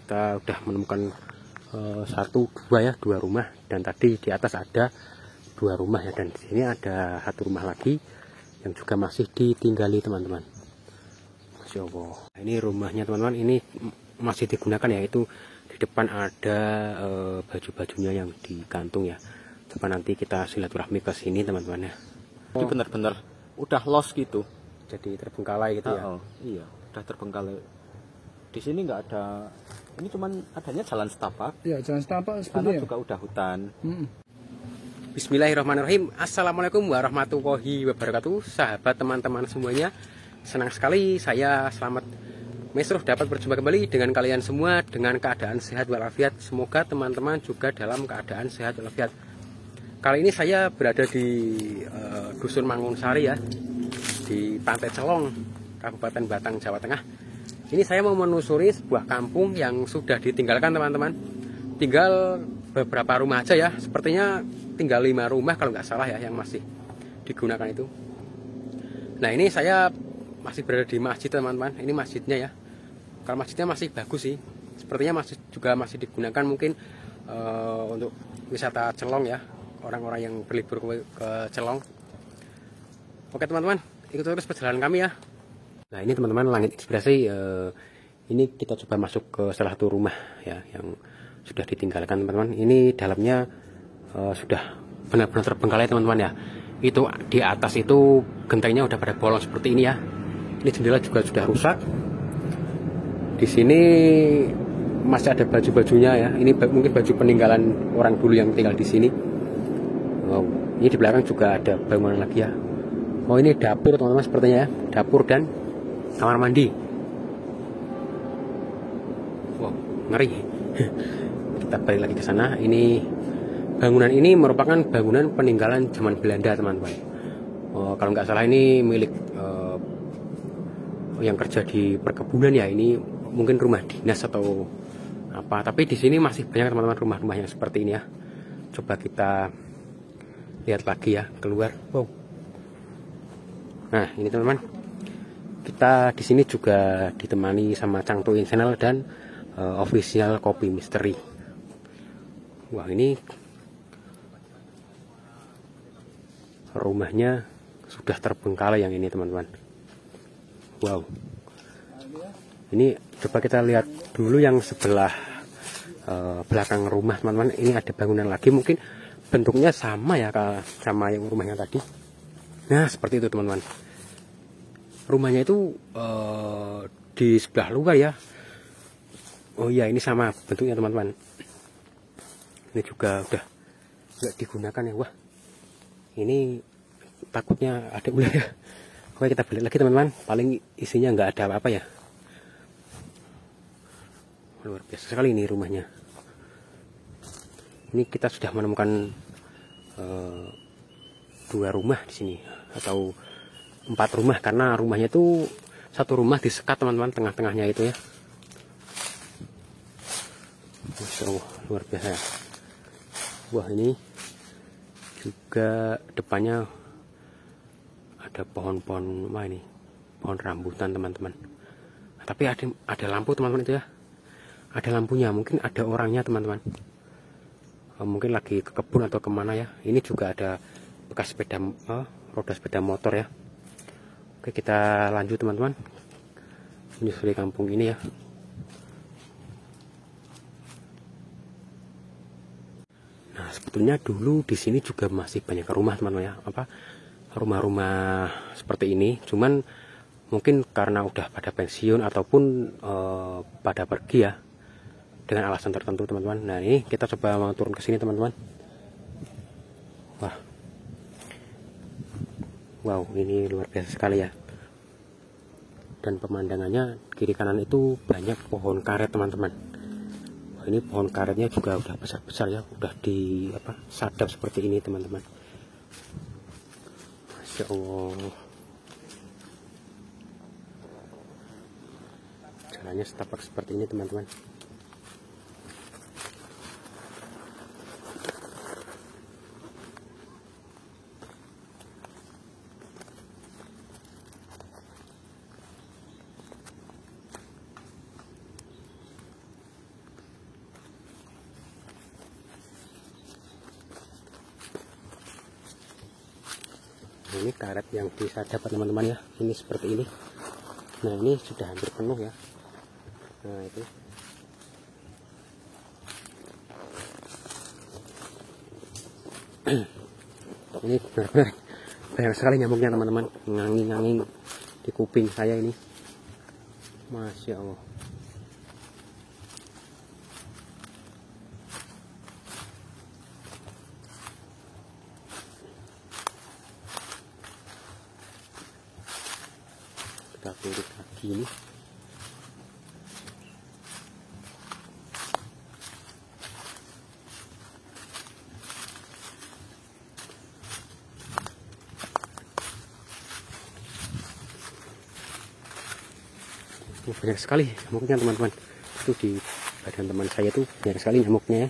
kita udah menemukan dua rumah, dan tadi di atas ada 2 rumah ya, dan di sini ada 1 rumah lagi yang juga masih ditinggali teman-teman. Masya Allah. Ini rumahnya teman-teman, ini masih digunakan ya, itu di depan ada baju-bajunya yang digantung ya. Coba nanti kita silaturahmi ke sini teman-teman ya. Ini benar-benar udah lost gitu. Jadi terbengkalai gitu ya. Iya, udah terbengkalai. Di sini nggak ada, ini cuman adanya jalan setapak. Iya, jalan setapak Sana ya. juga udah hutan. Bismillahirrahmanirrahim. Assalamualaikum warahmatullahi wabarakatuh. Sahabat teman-teman semuanya, senang sekali saya Selamat Mesruh dapat berjumpa kembali dengan kalian semua dengan keadaan sehat walafiat. Semoga teman-teman juga dalam keadaan sehat walafiat. Kali ini saya berada di Dusun Mangunsari ya, di Pantai Celong, Kabupaten Batang, Jawa Tengah. Ini saya mau menelusuri sebuah kampung yang sudah ditinggalkan teman-teman. Tinggal beberapa rumah aja ya, sepertinya tinggal 5 rumah kalau nggak salah ya yang masih digunakan itu. Nah ini saya masih berada di masjid teman-teman. Ini masjidnya ya. Kalau masjidnya masih bagus sih, sepertinya masih digunakan mungkin untuk wisata Celong ya, orang-orang yang berlibur ke Celong. Oke teman-teman, ikut terus perjalanan kami ya. Nah ini teman-teman, Langit Inspirasi, ini kita coba masuk ke salah satu rumah ya yang sudah ditinggalkan teman-teman. Ini dalamnya sudah benar-benar terbengkalai teman-teman ya. Itu di atas itu gentengnya udah pada bolong seperti ini ya. Ini jendela juga sudah rusak. Di sini masih ada baju-bajunya ya. Ini mungkin baju peninggalan orang dulu yang tinggal di sini. Ini di belakang juga ada bangunan lagi ya. Oh ini dapur teman-teman sepertinya ya. Dapur dan kamar mandi. Wow, ngeri. Kita balik lagi ke sana. Ini bangunan ini merupakan bangunan peninggalan zaman Belanda teman-teman. Kalau nggak salah ini milik yang kerja di perkebunan ya. Ini mungkin rumah dinas atau apa. Tapi di sini masih banyak teman-teman rumah-rumah yang seperti ini ya. Coba kita lihat lagi ya keluar. Wow. Nah ini teman-teman, kita di sini juga ditemani sama Cangtuin Channel dan official Kopi Misteri. Wah ini rumahnya sudah terbengkalai yang ini teman-teman. Wow. Ini coba kita lihat dulu yang sebelah belakang rumah teman-teman. Ini ada bangunan lagi, mungkin bentuknya sama ya sama yang rumahnya tadi. Nah seperti itu teman-teman. Rumahnya itu di sebelah luar ya. Oh iya ini sama bentuknya teman-teman. Ini juga udah nggak digunakan ya. Wah ini takutnya ada ular ya. Oke kita balik lagi teman-teman. Paling isinya nggak ada apa-apa ya. Luar biasa sekali ini rumahnya. Ini kita sudah menemukan 2 rumah di sini atau 4 rumah, karena rumahnya itu satu rumah disekat teman-teman, tengah-tengahnya itu ya. Masya Allah, luar biasa ya. Wah ini juga depannya ada pohon-pohon apa ini, pohon rambutan teman-teman. Tapi ada lampu teman-teman itu ya, ada lampunya, mungkin ada orangnya teman-teman. Mungkin lagi ke kebun atau kemana ya. Ini juga ada bekas sepeda roda sepeda motor ya. Oke kita lanjut teman-teman menyusuri kampung ini ya. Nah sebetulnya dulu di sini juga masih banyak rumah teman-teman ya, rumah-rumah seperti ini. Cuman mungkin karena udah pada pensiun ataupun pada pergi ya dengan alasan tertentu teman-teman. Nah ini kita coba mau turun ke sini teman-teman. Wah, wow ini luar biasa sekali ya. Dan pemandangannya kiri kanan itu banyak pohon karet teman-teman. Wah, ini pohon karetnya juga udah besar-besar ya, udah di sadap seperti ini teman-teman. Masya Allah. Jalannya setapak seperti ini teman-teman. ini karet yang bisa dapat teman-teman ya, ini seperti ini. Nah ini sudah hampir penuh ya. Nah itu ini benar-benar banyak sekali nyamuknya teman-teman, nganging-nganging di kuping saya ini, Masya Allah. Kita tutup lagi ini. Banyak sekali nyamuknya teman-teman, itu di badan teman saya tuh banyak sekali nyamuknya ya.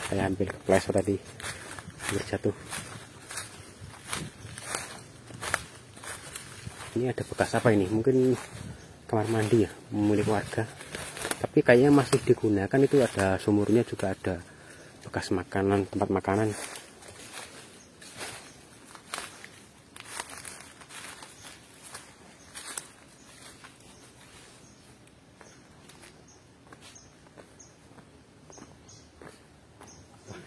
Saya ambil kepleset tadi, hampir jatuh. Ini ada bekas apa ini? Mungkin kamar mandi ya, milik warga. Tapi kayaknya masih digunakan, itu ada sumurnya, juga ada bekas makanan, tempat makanan.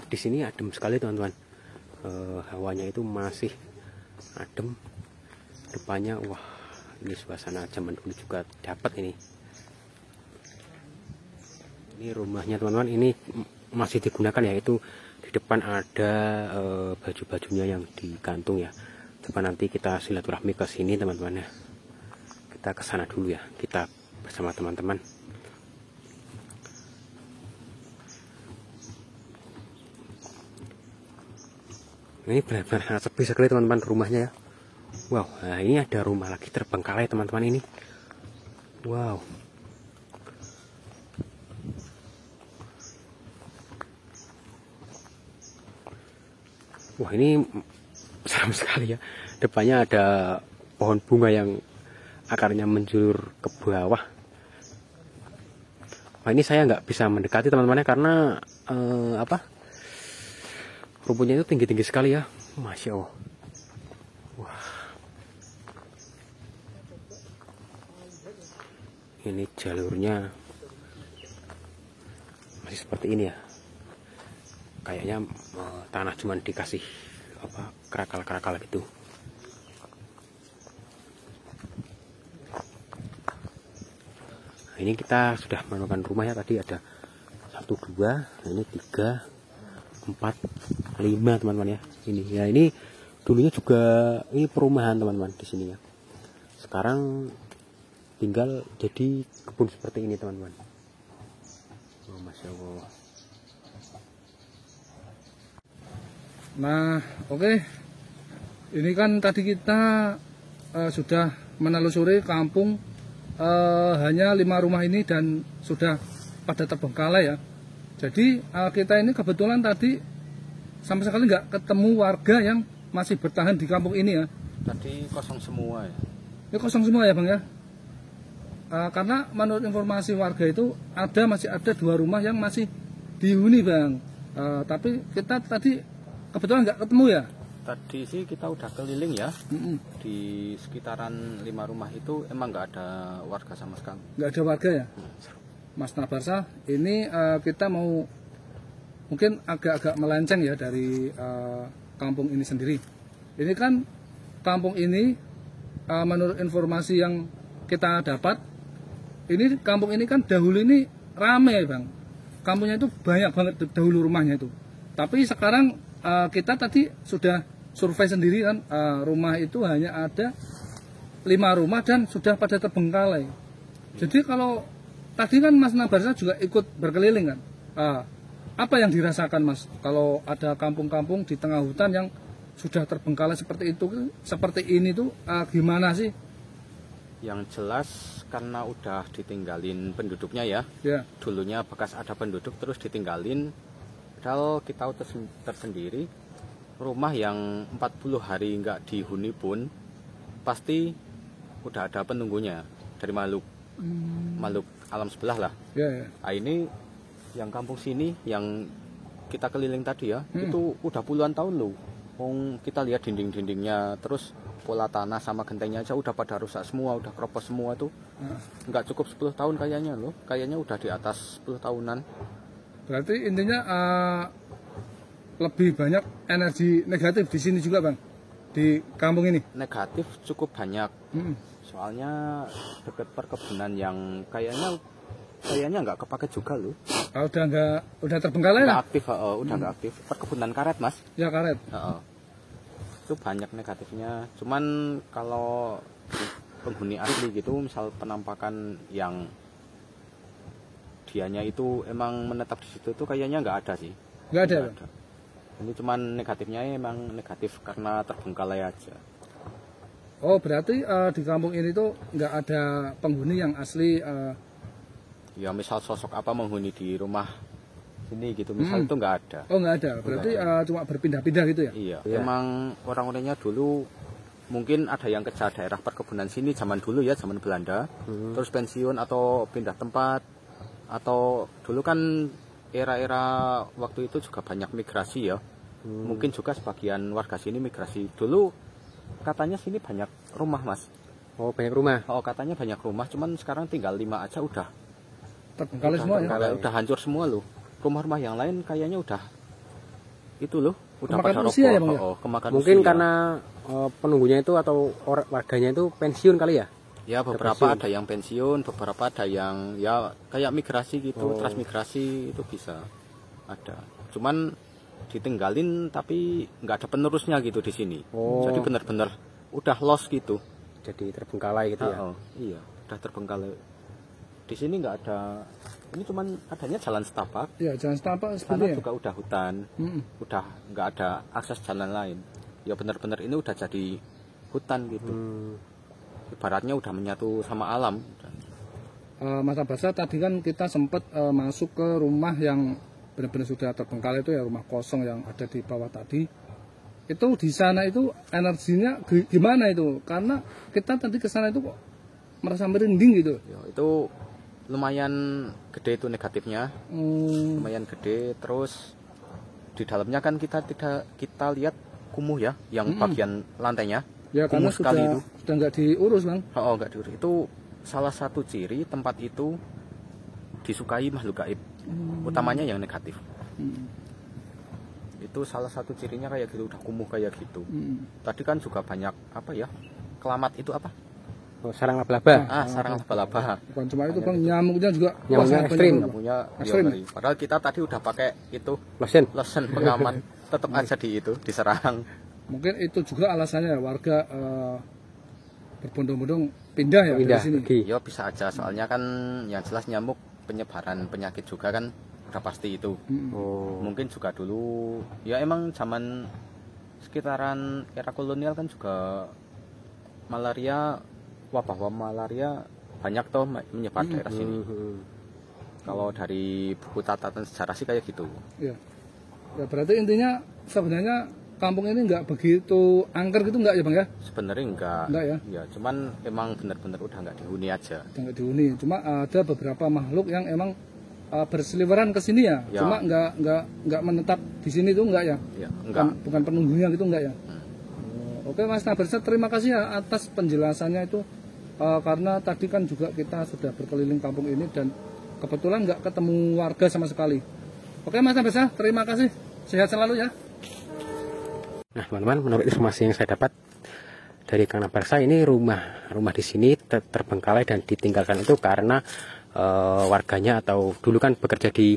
Di sini adem sekali teman-teman, hawanya itu masih adem. Depannya wah, ini suasana zaman dulu juga dapat ini. Ini rumahnya teman-teman, ini masih digunakan ya, itu di depan ada baju-bajunya yang digantung ya. Coba nanti kita silaturahmi ke sini teman-teman ya. Kita ke sana dulu ya, kita bersama teman-teman. Ini benar-benar sangat sepi sekali teman-teman rumahnya ya. Wow, nah ini ada rumah lagi terbengkalai teman-teman ini. Wow. Wah ini seram sekali ya. Depannya ada pohon bunga yang akarnya menjulur ke bawah. Wah ini saya nggak bisa mendekati teman-temannya karena rumputnya itu tinggi-tinggi sekali ya, Masya Allah. Wah, ini jalurnya masih seperti ini ya. Kayaknya tanah cuman dikasih kerakal-kerakal gitu. Nah, ini kita sudah menemukan rumah ya, tadi ada 1, 2, ini 3, 4, 5 teman-teman ya. Ini ya, ini dulunya juga ini perumahan teman-teman di sini ya. Sekarang tinggal jadi kebun seperti ini teman-teman. Oh, Masya Allah. Nah, oke. Ini kan tadi kita sudah menelusuri kampung hanya 5 rumah ini dan sudah pada terbengkalai ya. Jadi kita ini kebetulan tadi sama sekali nggak ketemu warga yang masih bertahan di kampung ini ya. Tadi kosong semua ya. Ini kosong semua ya Bang ya. Karena menurut informasi warga itu masih ada 2 rumah yang masih dihuni Bang. Tapi kita tadi kebetulan nggak ketemu ya. Tadi sih kita udah keliling ya. Di sekitaran 5 rumah itu emang nggak ada warga sama sekali. Nggak ada warga ya. Mas Nabarsa, ini kita mau mungkin agak-agak melenceng ya dari kampung ini sendiri. Ini kan kampung ini menurut informasi yang kita dapat, ini kampung ini kan dahulu ini ramai Bang. Kampungnya itu banyak banget dahulu rumahnya itu. Tapi sekarang kita tadi sudah survei sendiri kan, rumah itu hanya ada 5 rumah dan sudah pada terbengkalai. Jadi kalau tadi kan Mas Nabarsa juga ikut berkeliling kan. Apa yang dirasakan Mas kalau ada kampung-kampung di tengah hutan yang sudah terbengkalai seperti itu, seperti ini tuh gimana sih? Yang jelas karena udah ditinggalin penduduknya ya. Ya. Dulunya bekas ada penduduk terus ditinggalin. Padahal kita tersendiri rumah yang 40 hari nggak dihuni pun pasti udah ada penunggunya dari makhluk alam sebelah lah. Ya, ya. Nah, ini yang kampung sini yang kita keliling tadi ya, itu udah puluhan tahun loh. Kita lihat dinding-dindingnya, terus pola tanah sama gentengnya aja udah pada rusak semua, udah keropos semua tuh. Nggak cukup 10 tahun kayaknya loh. Kayaknya udah di atas 10 tahunan. Berarti intinya lebih banyak energi negatif di sini juga Bang, di kampung ini. Negatif cukup banyak. Soalnya deket perkebunan yang kayaknya nggak kepake juga loh. Udah terbengkalai Nggak lah. aktif, udah nggak aktif. Perkebunan karet mas. Ya karet. Itu banyak negatifnya. Cuman kalau penghuni asli gitu, misal penampakan yang dianya itu emang menetap di situ tuh kayaknya nggak ada sih. Nggak ada. Ini cuman negatifnya emang negatif karena terbengkalai aja. Oh berarti di kampung ini tuh nggak ada penghuni yang asli. Ya misal sosok apa menghuni di rumah sini gitu, misal itu nggak ada. Oh nggak ada. Berarti cuma berpindah-pindah gitu ya? Iya. Emang orang-orangnya dulu mungkin ada yang ke daerah perkebunan sini zaman dulu ya, zaman Belanda, terus pensiun atau pindah tempat, atau dulu kan era-era waktu itu juga banyak migrasi ya. Mungkin juga sebagian warga sini migrasi. Dulu katanya sini banyak rumah mas. Oh banyak rumah. Oh katanya banyak rumah, cuman sekarang tinggal 5 aja udah Terbengkalai semua ya? Udah hancur semua loh. Rumah-rumah yang lain kayaknya udah itu loh, udah Kemakan pada usia roboh. ya, Bang, ya? Kemakan Mungkin usia. karena penunggunya itu atau warganya itu pensiun kali ya? Ya beberapa ada yang pensiun, beberapa ada yang ya kayak migrasi gitu, transmigrasi itu bisa ada. Cuman ditinggalin tapi nggak ada penerusnya gitu di sini. Jadi benar-benar udah lost gitu. Jadi terbengkalai gitu ya? Iya, udah terbengkalai. Di sini nggak ada, ini cuman adanya jalan setapak. Ya jalan setapak Sana seperti ya? juga udah hutan, udah nggak ada akses jalan lain. Ya benar-benar ini udah jadi hutan gitu. Ibaratnya udah menyatu sama alam. Mas Abarsa tadi kan kita sempat masuk ke rumah yang benar-benar sudah terbengkalai itu ya, rumah kosong yang ada di bawah tadi. Itu di sana itu energinya gimana itu? Karena kita tadi ke sana itu kok merasa merinding gitu. Ya, itu lumayan gede itu negatifnya, lumayan gede. Terus di dalamnya kan kita lihat kumuh ya, yang bagian lantainya. Ya karena kumuh sekali itu. sudah nggak diurus Bang. Nggak diurus. Itu salah satu ciri tempat itu disukai makhluk gaib, utamanya yang negatif. Itu salah satu cirinya kayak gitu, udah kumuh kayak gitu. Tadi kan juga banyak apa ya, kelamat itu apa? Sarang laba-laba. Sarang laba-laba. Bukan cuma itu Bang, nyamuknya juga Nyamuknya ekstrim. Nyamuknya Ekstrim. padahal kita tadi udah pakai itu Lotion. pengaman, tetap aja diserang. Mungkin itu juga alasannya warga berbondong-bondong pindah ya dari sini. Ya bisa aja, soalnya kan yang jelas nyamuk penyebaran penyakit juga kan udah pasti itu. Mungkin juga dulu ya emang zaman sekitaran era kolonial kan juga malaria, wabah malaria banyak toh menyebar daerah sini. Kalau dari buku catatan sejarah sih kayak gitu. Ya. Ya berarti intinya sebenarnya kampung ini nggak begitu angker gitu nggak ya Bang ya? Sebenarnya enggak ya? Ya cuman emang benar-benar udah nggak dihuni aja. Udah nggak dihuni, cuma ada beberapa makhluk yang emang berseliweran ke sini ya. Cuma nggak menetap di sini tuh nggak ya? Ya enggak. Bukan penunggunya gitu nggak ya? Oke Mas Nabarsa, terima kasih ya atas penjelasannya itu. Karena tadi kan juga kita sudah berkeliling kampung ini dan kebetulan nggak ketemu warga sama sekali. Oke Mas Nabarsa, terima kasih. Sehat selalu ya. Nah teman-teman, menurut informasi yang saya dapat dari Kang Nabarsa, ini rumah di sini terbengkalai dan ditinggalkan itu karena warganya atau dulu kan bekerja di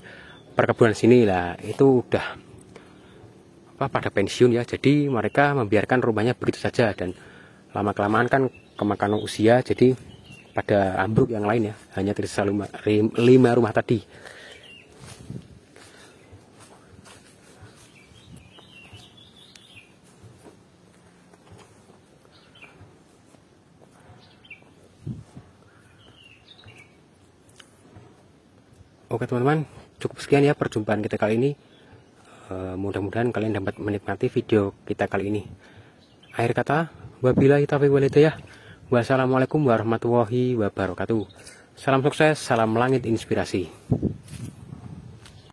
perkebunan sini lah, itu udah pada pensiun ya, jadi mereka membiarkan rumahnya begitu saja dan lama kelamaan kan kemakan usia, jadi pada ambruk yang lain ya, hanya tersisa 5 rumah tadi. Oke teman-teman, cukup sekian ya perjumpaan kita kali ini. Mudah-mudahan kalian dapat menikmati video kita kali ini. Akhir kata, wabillahi taufiq wal hidayah. Wassalamualaikum warahmatullahi wabarakatuh. Salam sukses, salam langit inspirasi.